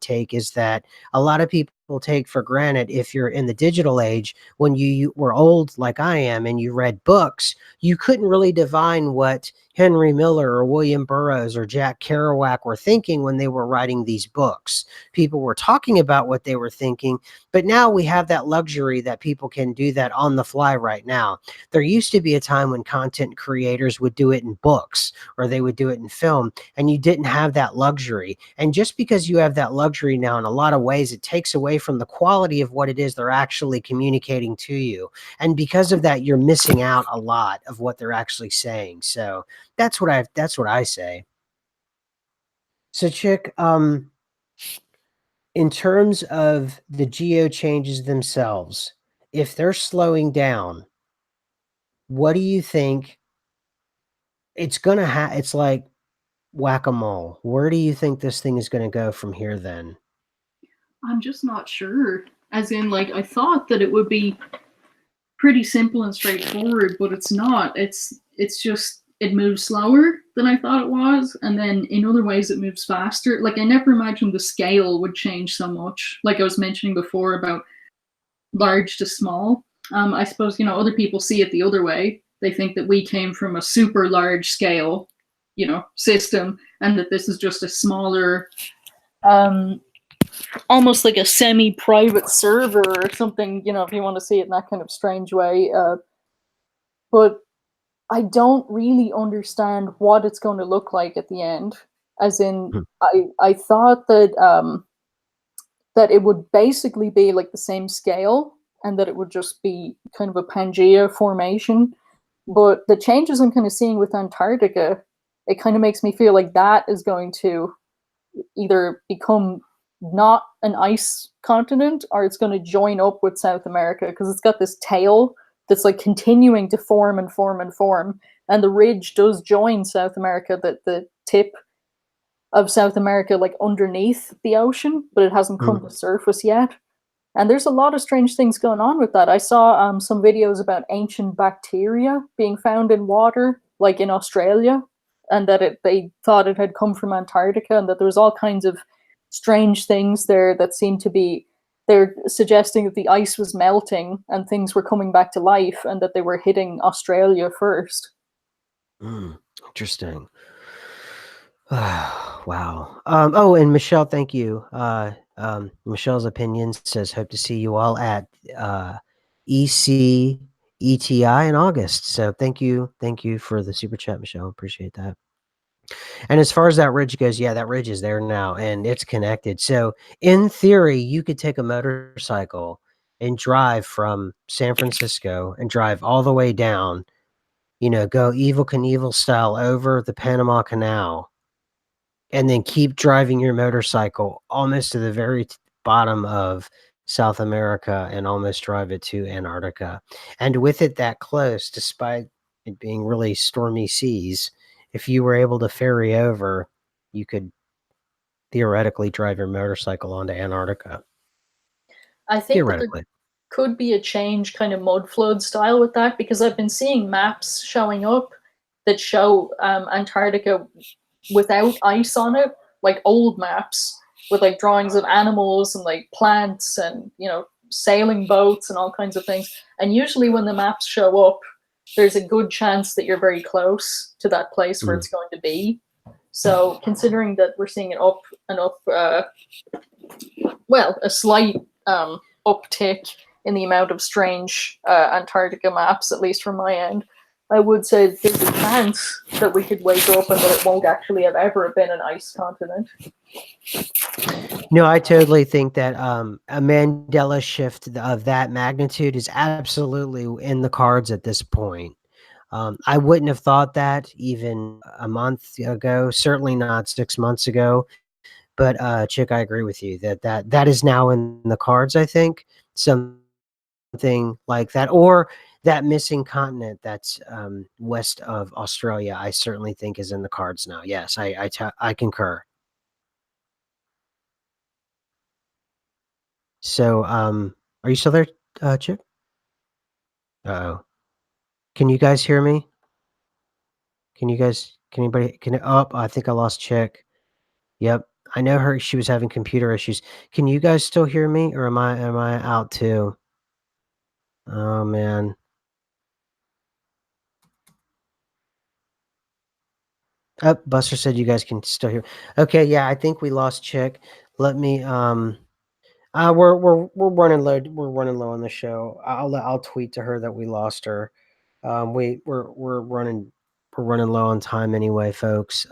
take is that a lot of people take for granted, if you're in the digital age, when you were old like I am and you read books, you couldn't really divine what Henry Miller or William Burroughs or Jack Kerouac were thinking when they were writing these books. People were talking about what they were thinking, but now we have that luxury that people can do that on the fly right now. There used to be a time when content creators would do it in books, or they would do it in film, and you didn't have that luxury. And just because you have that luxury now, in a lot of ways, it takes away from the quality of what it is they're actually communicating to you. And because of that, you're missing out a lot of what they're actually saying. So that's what I say. So, Chick, in terms of the geo changes themselves, if they're slowing down, what do you think it's gonna it's like whack-a-mole. Where do you think this thing is gonna go from here then? I'm just not sure. As in, like, I thought that it would be pretty simple and straightforward, but it's not. It's just it moves slower than I thought it was, and then in other ways it moves faster. Like I never imagined the scale would change so much. Like I was mentioning before about large to small. I suppose other people see it the other way. They think that we came from a super large scale, system, and that this is just a smaller, um, almost like a semi-private server or something. If you want to see it in that kind of strange way. But I don't really understand what it's going to look like at the end. As in, Hmm. I thought that that it would basically be like the same scale, and that it would just be kind of a Pangea formation. But the changes I'm kind of seeing with Antarctica, it kind of makes me feel like that is going to either become not an ice continent, or it's going to join up with South America, because it's got this tail that's like continuing to form and form and form. And the ridge does join South America, that the tip of South America, like underneath the ocean, but it hasn't come to surface yet. And there's a lot of strange things going on with that. I saw some videos about ancient bacteria being found in water, like in Australia, and that they thought it had come from Antarctica, and that there was all kinds of strange things there that seemed to be. They're suggesting that the ice was melting and things were coming back to life, and that they were hitting Australia first. Interesting. Wow. Oh, and Michelle, thank you. Michelle's opinion says, hope to see you all at ECETI in August. So thank you. Thank you for the super chat, Michelle. Appreciate that. And as far as that ridge goes, yeah, that ridge is there now and it's connected. So in theory, you could take a motorcycle and drive from San Francisco and drive all the way down, go Evil Knievel style over the Panama Canal, and then keep driving your motorcycle almost to the very bottom of South America and almost drive it to Antarctica. And with it that close, despite it being really stormy seas, if you were able to ferry over, you could theoretically drive your motorcycle onto Antarctica. I think that there Theoretically. could be a change, kind of mud flood style with that, because I've been seeing maps showing up that show Antarctica without ice on it, like old maps with like drawings of animals and like plants and sailing boats and all kinds of things. And usually when the maps show up, there's a good chance that you're very close to that place where it's going to be. So considering that we're seeing it up and up, a slight uptick in the amount of strange Antarctica maps, at least from my end, I would say there's a chance that we could wake up and that it won't actually have ever been an ice continent. No, I totally think that a Mandela shift of that magnitude is absolutely in the cards at this point. I wouldn't have thought that even a month ago, certainly not 6 months ago. But Chick, I agree with you that is now in the cards. I think something like that, or that missing continent that's west of Australia. I certainly think is in the cards now. Yes, I concur. So, are you still there, Chick? Oh, can you guys hear me? Can anybody? I think I lost Chick. Yep. I know her. She was having computer issues. Can you guys still hear me, or am I out too? Oh man. Oh, Buster said you guys can still hear. Okay, yeah, I think we lost Chick. Let me we're running low. We're running low on the show. I'll tweet to her that we lost her. We're running low on time anyway, folks.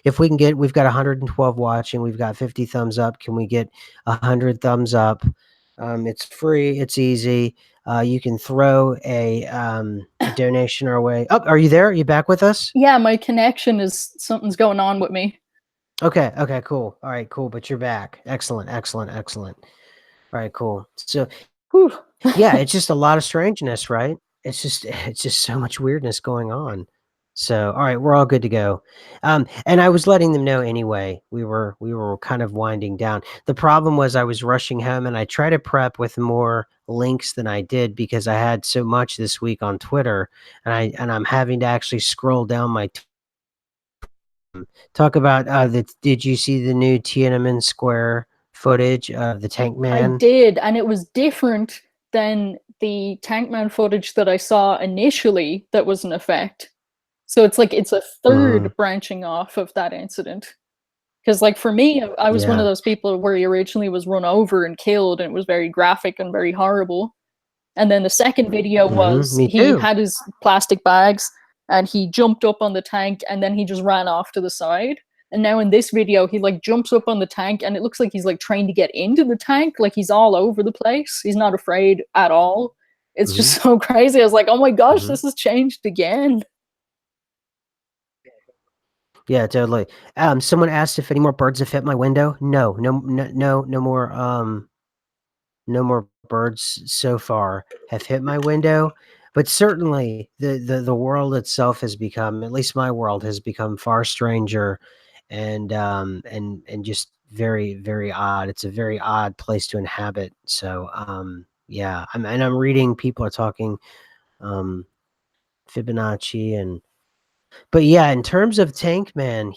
If we've got 112 watching, we've got 50 thumbs up. Can we get 100 thumbs up? It's free, it's easy. You can throw a donation our way. Oh, are you there? Are you back with us? Yeah, my connection is something's going on with me. Okay, cool. All right, cool. But you're back. Excellent. All right, cool. So Whew. yeah, it's just a lot of strangeness, right? It's just so much weirdness going on. So, all right, we're all good to go. And I was letting them know anyway. We were kind of winding down. The problem was I was rushing home, and I tried to prep with more links than I did because I had so much this week on Twitter, and I'm having to actually scroll down my. Talk about Did you see the new Tiananmen Square footage of the Tank I Man? did, and it was different than the Tankman footage that I saw initially that was in effect. So it's like it's a third branching off of that incident. Because, like, for me, I was one of Yeah. those people where he originally was run over and killed, and it was very graphic and very horrible. And then the second video was Me he too. had his plastic bags, and he jumped up on the tank and then he just ran off to the side. And now in this video, he like jumps up on the tank and it looks like he's like trying to get into the tank. Like he's all over the place. He's not afraid at all. It's Mhm. just so crazy. I was like, oh my gosh, Mhm. this has changed again. Yeah, totally. Someone asked if any more birds have hit my window. No more. No more birds so far have hit my window, but certainly the world itself has become, at least my world has become far stranger and just very, very odd. It's a very odd place to inhabit. So, yeah, I'm reading people are talking, um, Fibonacci but yeah, in terms of Tank Man,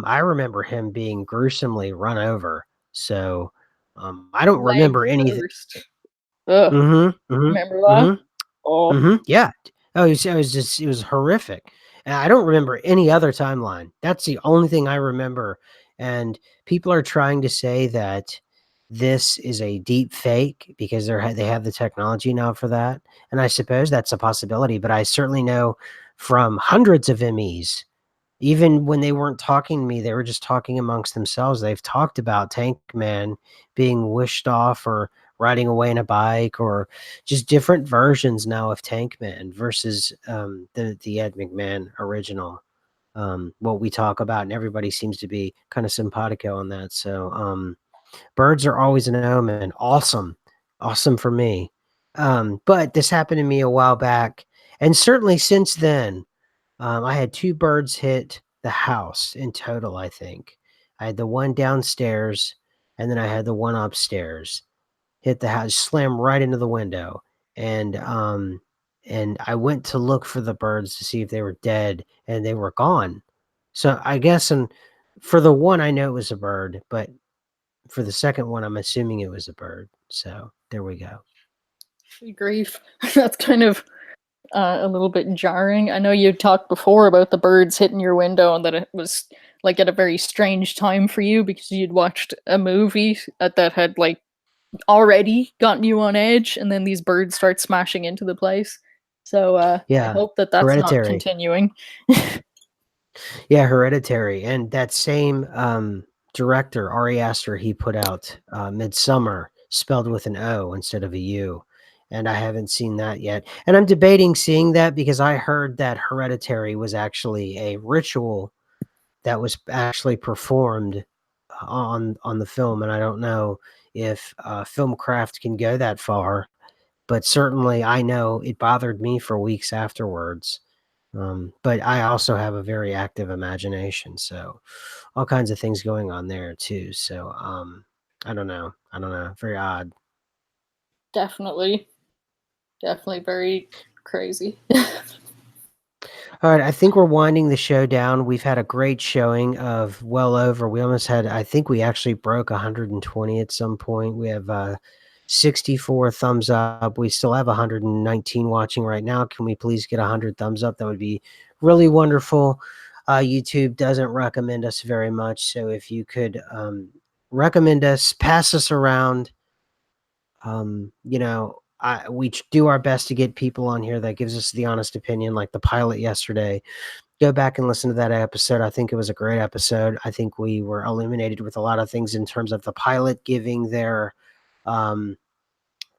I remember him being gruesomely run over. So, I don't Leg remember anything. first. Ugh, Mhm, mhm, remember that? mhm, Oh, yeah. Oh, it was horrific, and I don't remember any other timeline. That's the only thing I remember, and people are trying to say that this is a deep fake because they have the technology now for that, and I suppose that's a possibility, but I certainly know from hundreds of MEs, even when they weren't talking to me, they were just talking amongst themselves. They've talked about Tank Man being wished off or riding away in a bike or just different versions now of Tank Man versus the Ed McMahon original. What we talk about, and everybody seems to be kind of simpatico on that. So birds are always an omen. Awesome. Awesome for me. But this happened to me a while back. And certainly since then, I had 2 birds hit the house in total, I think. I had the one downstairs, and then I had the one upstairs. Hit the house, slammed right into the window, and, um, and I went to look for the birds to see if they were dead, and they were gone. So, I guess and for the one, I know it was a bird, but for the second one, I'm assuming it was a bird. So, there we go. grief. That's kind of a little bit jarring. I know you talked before about the birds hitting your window and that it was like at a very strange time for you because you'd watched a movie that had like already gotten you on edge, and then these birds start smashing into the place. So I Yeah. hope that that's not Hereditary. continuing. Yeah, Hereditary, and that same, director, Ari Aster, he put out, Midsummer, spelled with an O instead of a U, and I haven't seen that yet, and I'm debating seeing that because I heard that Hereditary was actually a ritual that was actually performed on the film, and I don't know if, film craft can go that far, but certainly I know it bothered me for weeks afterwards. But I also have a very active imagination, so all kinds of things going on there too. So, I don't know. I don't know. Very odd. Definitely, definitely very crazy. All right, I think we're winding the show down. We've had a great showing of well over. We almost had. I think we actually broke 120 at some point. We have 64 thumbs up. We still have 119 watching right now. Can we please get 100 thumbs up? That would be really wonderful. YouTube doesn't recommend us very much, so if you could recommend us, pass us around. We do our best to get people on here that gives us the honest opinion, like the pilot yesterday. Go back and listen to that episode. I think it was a great episode. I think we were illuminated with a lot of things in terms of the pilot giving their, um,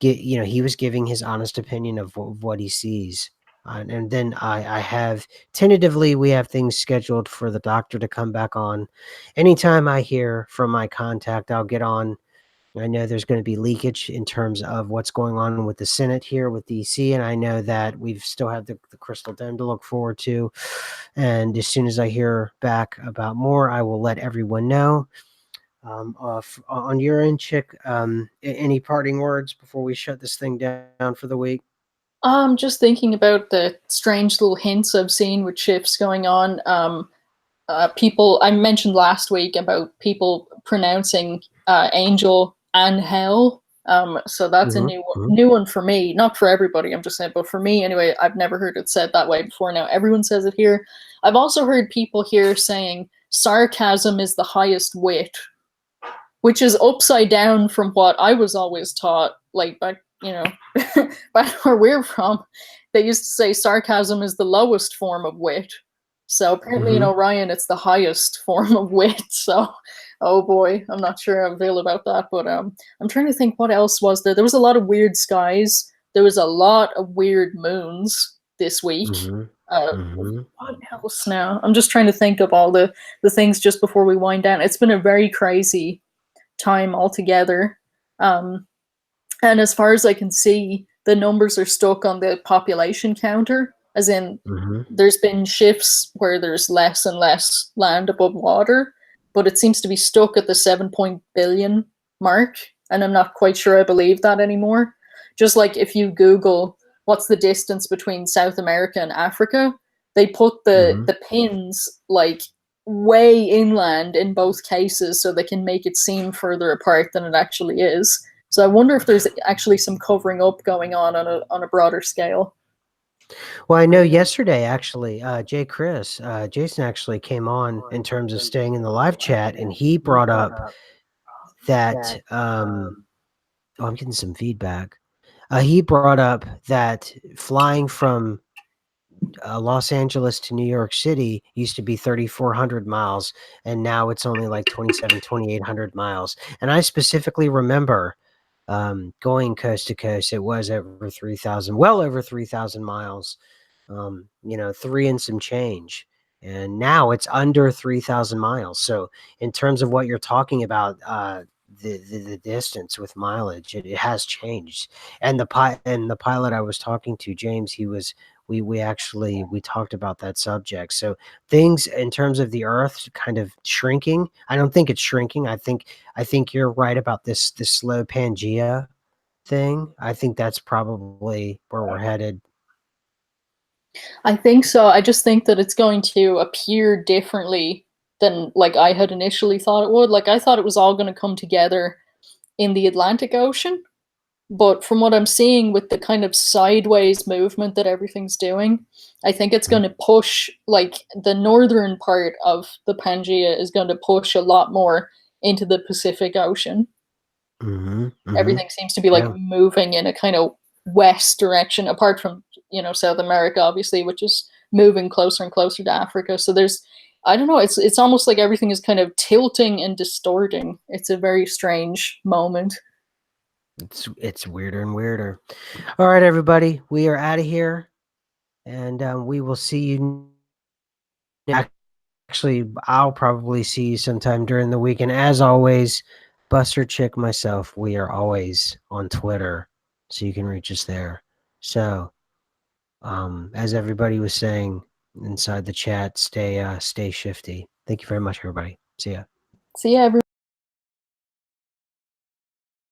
he was giving his honest opinion of what he sees. And then I have tentatively, we have things scheduled for the doctor to come back on. Anytime I hear from my contact, I'll get on. I know there's going to be leakage in terms of what's going on with the Senate here with DC, and I know that we've still have the Crystal Dome to look forward to. And as soon as I hear back about more, I will let everyone know. On your end, Chick, any parting words before we shut this thing down for the week? Just thinking about the strange little hints I've seen with shifts going on. People I mentioned last week about people pronouncing angel and hell. So that's a Hmm. new one for me. Not for everybody, I'm just saying, but for me anyway. I've never heard it said that way before. Now everyone says it here. I've also heard people here saying sarcasm is the highest wit, which is upside down from what I was always taught. Like back you know, back where we're from, they used to say sarcasm is the lowest form of wit. So apparently in Mm-hmm. Orion, it's the highest form of wit. So, oh boy, I'm not sure how I feel about that. But I'm trying to think what else was there. There was a lot of weird skies. There was a lot of weird moons this week. Mm-hmm. Uh, Mm-hmm. what else now? I'm just trying to think of all the things just before we wind down. It's been a very crazy time altogether. Um, and as far as I can see, the numbers are stuck on the population counter, as in Mm-hmm. there's been shifts where there's less and less land above water, but it seems to be stuck at the 7 billion mark. And I'm not quite sure I believe that anymore. Just like if you Google what's the distance between South America and Africa, they put Mm-hmm. the pins like way inland in both cases so they can make it seem further apart than it actually is. So I wonder if there's actually some covering up going on a broader scale. Well, I know yesterday actually, Jason actually came on in terms of staying in the live chat, and he brought up that. Oh, I'm getting some feedback. He brought up that flying from Los Angeles to New York City used to be 3,400 miles, and now it's only like 2,800 miles. And I specifically remember going coast to coast. It was over 3,000, well over 3,000 miles, three and some change. And now it's under 3,000 miles. So in terms of what you're talking about, the distance with mileage, it has changed. And the pilot I was talking to, James, he was we talked about that subject. So things in terms of the Earth kind of shrinking. I don't think it's shrinking. I think you're right about this slow Pangea thing. I think that's probably where we're headed. I think so. I just think that it's going to appear differently than like I had initially thought it would. Like I thought it was all going to come together in the Atlantic Ocean, but from what I'm seeing with the kind of sideways movement that everything's doing, I think it's going to push like the northern part of the Pangea is going to push a lot more into the Pacific Ocean. Mm-hmm. Mm-hmm. Everything seems to be like Yeah. moving in a kind of west direction, apart from South America, obviously, which is moving closer and closer to Africa. So there's, I don't know, it's almost like everything is kind of tilting and distorting. It's a very strange moment. It's weirder and weirder. All right, everybody, we are out of here, and we will see you. Actually, I'll probably see you sometime during the week. And as always, Buster Chick, myself, we are always on Twitter, so you can reach us there. So, as everybody was saying inside the chat, stay shifty. Thank you very much, everybody. See ya. So yeah, everyone.